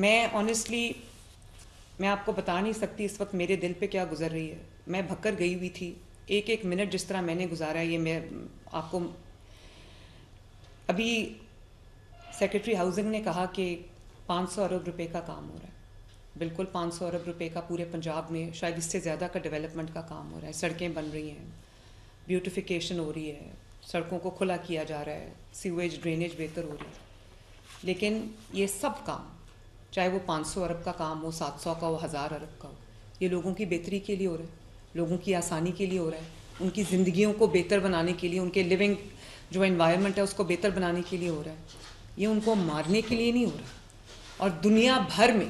میں آنیسٹلی میں آپ کو بتا نہیں سکتی اس وقت میرے دل پہ کیا گزر رہی ہے. میں بھکر گئی ہوئی تھی. ایک ایک منٹ جس طرح میں نے گزارا ہے یہ میں آپ کو. ابھی سیکرٹری ہاؤسنگ نے کہا کہ 500 ارب روپے کا کام ہو رہا ہے. بالکل 500 ارب روپے کا پورے پنجاب میں, شاید اس سے زیادہ کا ڈیولپمنٹ کا کام ہو رہا ہے. سڑکیں بن رہی ہیں, بیوٹیفیکیشن ہو رہی ہے, سڑکوں کو کھلا کیا جا رہا ہے, سیویج ڈرینیج بہتر ہو رہی ہے. لیکن یہ سب کام, چاہے وہ 500 ارب کا کام ہو, 700 کا ہو, 1000 ارب کا ہو, یہ لوگوں کی بہتری کے لیے ہو رہا ہے, لوگوں کی آسانی کے لیے ہو رہا ہے, ان کی زندگیوں کو بہتر بنانے کے لیے, ان کے لیونگ جو انوائرمنٹ ہے اس کو بہتر بنانے کے لیے ہو رہا ہے. یہ ان کو مارنے کے لیے نہیں ہو رہا. اور دنیا بھر میں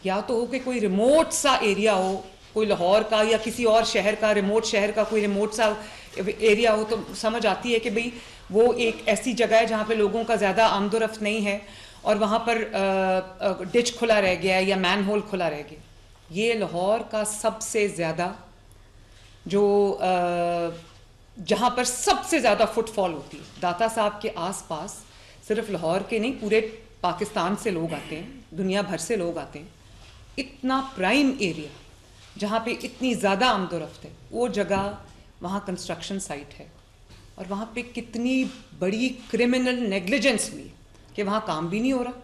یا تو ہو کہ کوئی ریموٹ سا ایریا ہو, کوئی لاہور کا یا کسی اور شہر کا, ریموٹ شہر کا کوئی ریموٹ سا ایریا ہو, تو سمجھ آتی ہے کہ بھئی وہ ایک ایسی جگہ ہے جہاں پہ لوگوں کا زیادہ آمد و رفت نہیں ہے اور وہاں پر ڈچ کھلا رہ گیا ہے یا مین ہول کھلا رہ گیا. یہ لاہور کا سب سے زیادہ جو جہاں پر سب سے زیادہ فٹ فال ہوتی ہے, داتا صاحب کے آس پاس صرف لاہور کے نہیں پورے پاکستان سے لوگ آتے ہیں, دنیا بھر سے لوگ آتے ہیں. اتنا پرائم ایریا جہاں پہ اتنی زیادہ آمد و رفت ہے, وہ جگہ وہاں کنسٹرکشن سائٹ ہے. اور وہاں پہ کتنی بڑی کرمنل نیگلیجنس ہوئی کہ وہاں کام بھی نہیں ہو رہا,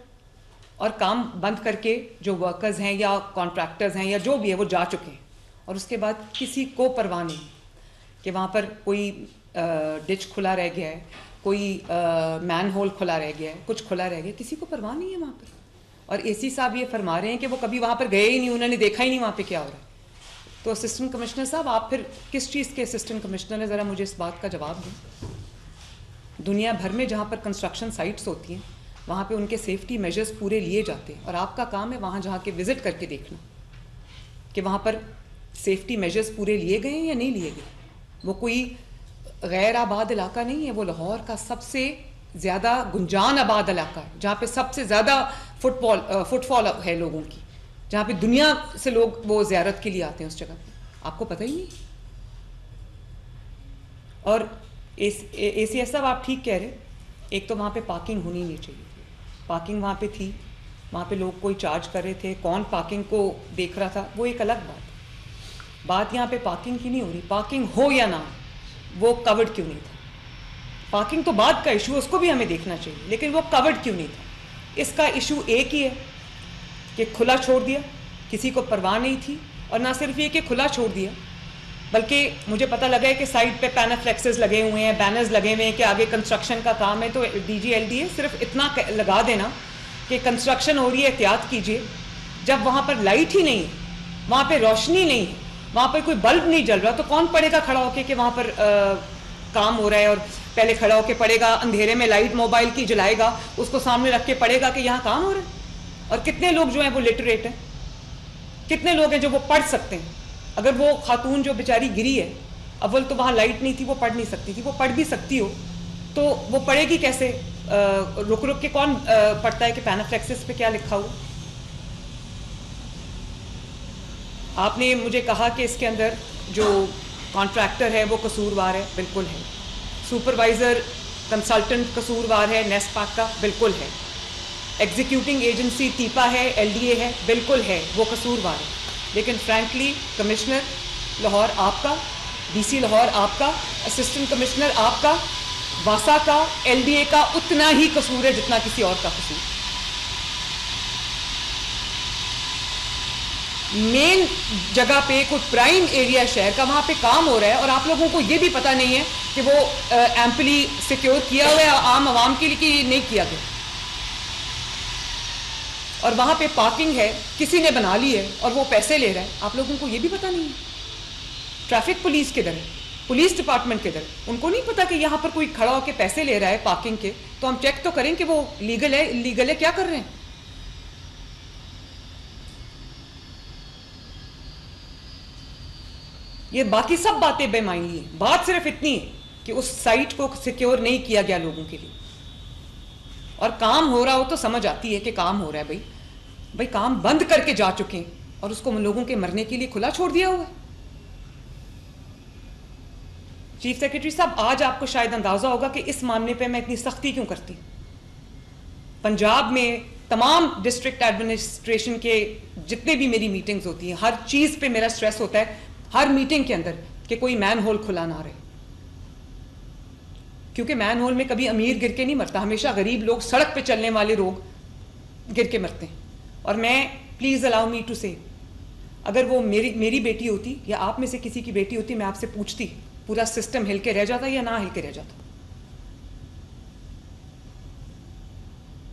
اور کام بند کر کے جو ورکرز ہیں یا کانٹریکٹرز ہیں یا جو بھی ہے وہ جا چکے ہیں, اور اس کے بعد کسی کو پرواہ نہیں کہ وہاں پر کوئی ڈچ کھلا رہ گیا ہے, کوئی مین ہول کھلا رہ گیا ہے, کچھ کھلا رہ گیا, کسی کو پرواہ نہیں ہے وہاں پر. اور اے سی صاحب یہ فرما رہے ہیں کہ وہ کبھی وہاں پر گئے ہی نہیں, انہوں نے دیکھا ہی نہیں وہاں پہ کیا ہو رہا ہے. تو اسسٹنٹ کمشنر صاحب, آپ پھر کس چیز کے اسسٹنٹ کمشنر ہیں, ذرا مجھے اس بات کا جواب دیں. دنیا بھر میں جہاں پر کنسٹرکشن سائٹس ہوتی ہیں وہاں پہ ان کے سیفٹی میجرز پورے لیے جاتے ہیں, اور آپ کا کام ہے وہاں جہاں کے وزٹ کر کے دیکھنا کہ وہاں پر سیفٹی میجرز پورے لیے گئے ہیں یا نہیں لیے گئے. وہ کوئی غیر آباد علاقہ نہیں ہے, وہ لاہور کا سب سے زیادہ گنجان آباد علاقہ ہے, جہاں پہ سب سے زیادہ فٹ فال ہے لوگوں کی, جہاں پہ دنیا سے لوگ وہ زیارت کے لیے آتے ہیں اس جگہ پہ. آپ کو پتہ ہی نہیں. اور اے سی ایس صاحب آپ ٹھیک کہہ رہے, ایک تو وہاں پہ پارکنگ ہونی نہیں چاہیے. پارکنگ وہاں پہ تھی, وہاں پہ لوگ کوئی چارج کر رہے تھے, کون پارکنگ کو دیکھ رہا تھا وہ ایک الگ بات. بات یہاں پہ پارکنگ کی نہیں ہو رہی. پارکنگ ہو یا نہ, وہ کورڈ کیوں نہیں تھا. پارکنگ تو بعد کا ایشو ہے, اس کو بھی ہمیں دیکھنا چاہیے, لیکن وہ کورڈ کیوں نہیں تھا. اس کا ایشو ایک ہی ہے کہ کھلا چھوڑ دیا, کسی کو پرواہ نہیں تھی. اور نہ صرف یہ کہ کھلا چھوڑ دیا, بلکہ مجھے پتہ لگا ہے کہ سائٹ پہ پینافلیکسز لگے ہوئے ہیں, بینرز لگے ہوئے ہیں کہ آگے کنسٹرکشن کا کام ہے. تو D G L D A صرف اتنا لگا دینا کہ کنسٹرکشن ہو رہی ہے, احتیاط کیجیے. جب وہاں پر لائٹ ہی نہیں ہے, وہاں پہ روشنی نہیں ہے, وہاں پہ کوئی بلب نہیں جل رہا, تو کون پڑے گا کھڑا ہو کے کہ وہاں پر کام ہو رہا ہے, اور پہلے کھڑا ہو کے پڑھے گا, اندھیرے میں لائٹ موبائل کی جلائے گا, اس کو سامنے رکھ کے پڑھے گا کہ یہاں کام ہو رہا ہے. اور کتنے لوگ جو ہیں وہ لٹریٹ ہیں, کتنے لوگ ہیں جو وہ پڑھ سکتے ہیں. اگر وہ خاتون جو بیچاری گری ہے, اول تو وہاں لائٹ نہیں تھی, وہ پڑھ نہیں سکتی تھی. وہ پڑھ بھی سکتی ہو تو وہ پڑھے گی کیسے؟ رک رک کے کون پڑھتا ہے کہ پینافلیکسس پہ کیا لکھا ہو. آپ نے مجھے کہا کہ اس کے اندر جو کانٹریکٹر ہے وہ قصوروار ہے, بالکل ہے. سپروائزر کنسلٹنٹ قصوروار ہے نیسپاک کا, بالکل ہے. ایگزیکیوٹنگ ایجنسی تیپا ہے, ایل ڈی اے ہے, بالکل ہے, وہ قصوروار ہے. لیکن فرینکلی کمشنر لاہور آپ کا, ڈی سی لاہور آپ کا, اسسٹنٹ کمشنر آپ کا, واسا کا, ایل ڈی اے کا اتنا ہی قصور ہے جتنا کسی اور کا قصور. مین جگہ پہ کوئی پرائم ایریا شہر کا, وہاں پہ کام ہو رہا ہے, اور آپ لوگوں کو یہ بھی پتہ نہیں ہے کہ وہ ایمپلی سیکیور کیا ہوا ہے عام عوام کے لیے کہ نہیں کیا گیا. اور وہاں پہ پارکنگ ہے, کسی نے بنا لی ہے اور وہ پیسے لے رہا ہے, آپ لوگوں کو یہ بھی پتہ نہیں ہے. ٹریفک پولیس کدھر ہے, پولیس ڈپارٹمنٹ کدھر ہے, ان کو نہیں پتا کہ یہاں پر کوئی کھڑا ہو کے پیسے لے رہا ہے پارکنگ کے, تو ہم چیک تو کریں کہ وہ لیگل ہے انلیگل ہے, کیا کر رہے ہیں. یہ باقی سب باتیں بے معنی ہیں. بات صرف اتنی ہے کہ اس سائٹ کو سیکیور نہیں کیا گیا لوگوں کے لیے, اور کام ہو رہا ہو تو سمجھ آتی ہے کہ کام ہو رہا ہے. بھائی کام بند کر کے جا چکے ہیں اور اس کو لوگوں کے مرنے کے لیے کھلا چھوڑ دیا ہوا ہے. چیف سیکرٹری صاحب, آج آپ کو شاید اندازہ ہوگا کہ اس معاملے پہ میں اتنی سختی کیوں کرتی ہوں. پنجاب میں تمام ڈسٹرکٹ ایڈمنسٹریشن کے جتنے بھی میری میٹنگز ہوتی ہیں ہر چیز پہ میرا سٹریس ہوتا ہے ہر میٹنگ کے اندر کہ کوئی مین ہول کھلا نہ رہے, کیونکہ مین ہول میں کبھی امیر گر کے نہیں مرتا, ہمیشہ غریب لوگ, سڑک پہ چلنے والے لوگ گر کے مرتے ہیں. اور میں پلیز الاؤ می ٹو سے, اگر وہ میری بیٹی ہوتی یا آپ میں سے کسی کی بیٹی ہوتی, میں آپ سے پوچھتی پورا سسٹم ہل کے رہ جاتا یا نہ ہل کے رہ جاتا.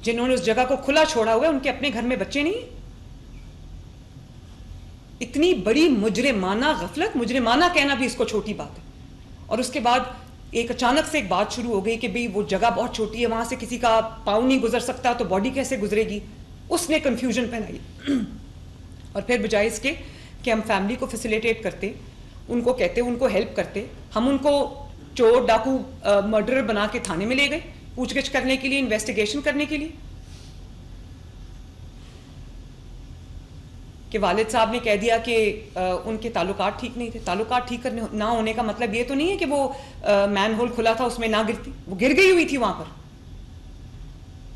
جنہوں نے اس جگہ کو کھلا چھوڑا ہوا ہے ان کے اپنے گھر میں بچے نہیں. اتنی بڑی مجرمانہ غفلت, مجرمانہ کہنا بھی اس کو چھوٹی بات ہے. اور اس کے بعد ایک اچانک سے ایک بات شروع ہو گئی کہ بھئی وہ جگہ بہت چھوٹی ہے, وہاں سے کسی کا پاؤں نہیں گزر سکتا, تو باڈی کیسے گزرے گی. اس نے کنفیوژن پھیلائی. اور پھر بجائے اس کے کہ ہم فیملی کو فیسیلیٹیٹ کرتے, ان کو کہتے, ان کو ہیلپ کرتے, ہم ان کو چور ڈاکو مرڈرر بنا کے تھانے میں لے گئے پوچھ گچھ کرنے کے لیے, انویسٹیگیشن کرنے کے لیے. کہ والد صاحب نے کہہ دیا کہ ان کے تعلقات ٹھیک نہیں تھے. تعلقات ٹھیک کرنے نہ ہونے کا مطلب یہ تو نہیں ہے کہ وہ مین ہول کھلا تھا اس میں نہ گرتی, وہ گر گئی ہوئی تھی وہاں پر.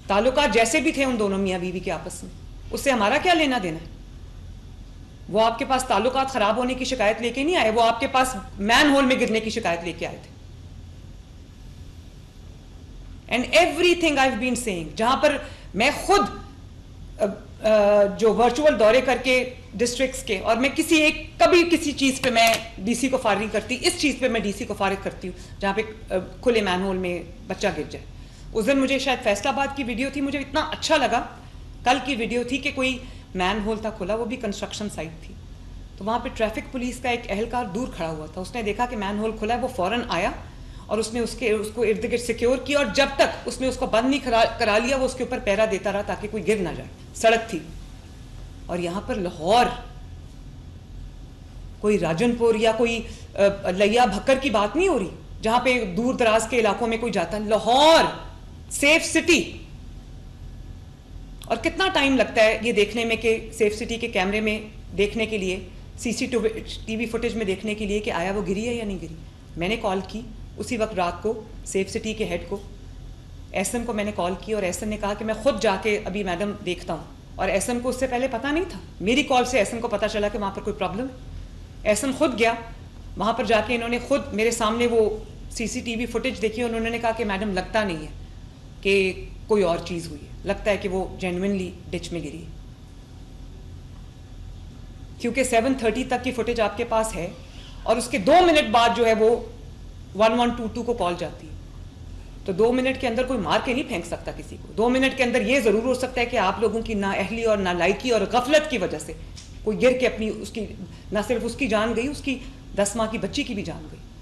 تعلقات جیسے بھی تھے ان دونوں میاں بیوی کے آپس میں, اس سے ہمارا کیا لینا دینا ہے. وہ آپ کے پاس تعلقات خراب ہونے کی شکایت لے کے نہیں آئے, وہ آپ کے پاس مین ہول میں گرنے کی شکایت لے کے آئے تھے. And everything I have been seeing, جہاں پر میں خود جو ورچوئل دورے کر کے ڈسٹرکٹس کے, اور میں کبھی کسی چیز پہ میں ڈی سی کو فارغ نہیں کرتی, اس چیز پہ میں ڈی سی کو فارغ کرتی ہوں جہاں پہ کھلے مین ہول میں بچہ گر جائے. اس دن مجھے شاید فیصل آباد کی ویڈیو تھی, مجھے اتنا اچھا لگا, کل کی ویڈیو تھی کہ کوئی مین ہول تھا کھلا, وہ بھی کنسٹرکشن سائٹ تھی, تو وہاں پہ ٹریفک پولیس کا ایک اہلکار دور کھڑا ہوا تھا. اس نے دیکھا کہ مین ہول کھلا ہے, وہ فوراً آیا اور اس نے اس کو ارد گرد سیکیور کیا, اور جب تک اس نے اس کو بند نہیں کرا لیا وہ اس کے اوپر پہرا دیتا رہا تاکہ کوئی گر نہ جائے. سڑک تھی. اور یہاں پر لاہور کوئی راجن پور یا کوئی لیا بھکر کی بات نہیں ہو رہی جہاں پہ دور دراز کے علاقوں میں کوئی جاتا ہے. Lahore Safe City. اور کتنا ٹائم لگتا ہے یہ دیکھنے میں کہ سیف سٹی کے کیمرے میں دیکھنے کے لیے, سی سی ٹی وی فوٹیج میں دیکھنے کے لیے کہ آیا وہ گری ہے یا نہیں گری. میں نے کال کی اسی وقت رات کو سیف سٹی کے ہیڈ کو, ایس ایم کو میں نے کال کی, اور ایس ایم نے کہا کہ میں خود جا کے ابھی میڈم دیکھتا ہوں. اور ایس ایم کو اس سے پہلے پتہ نہیں تھا, میری کال سے ایس ایم کو پتہ چلا کہ وہاں پر کوئی پرابلم ہے. ایس ایم خود گیا وہاں پر, جا کے انہوں نے خود میرے سامنے وہ سی سی ٹی وی فوٹیج دیکھی, اور انہوں نے کہا کہ میڈم لگتا نہیں ہے کہ کوئی اور چیز ہوئی ہے, لگتا ہے کہ وہ جینوئنلی ڈچ میں گری ہے. کیونکہ 7:30 تک کی فوٹیج آپ کے پاس ہے, اور اس کے 2 منٹ بعد جو ہے وہ 1122 کو کال جاتی ہے. تو 2 منٹ کے اندر کوئی مار کے نہیں پھینک سکتا کسی کو. 2 منٹ کے اندر یہ ضرور ہو سکتا ہے کہ آپ لوگوں کی نااہلی اور نالائکی اور غفلت کی وجہ سے کوئی گر کے اپنی, اس کی نہ صرف اس کی جان گئی, اس کی 10 ماہ کی بچی کی بھی جان گئی.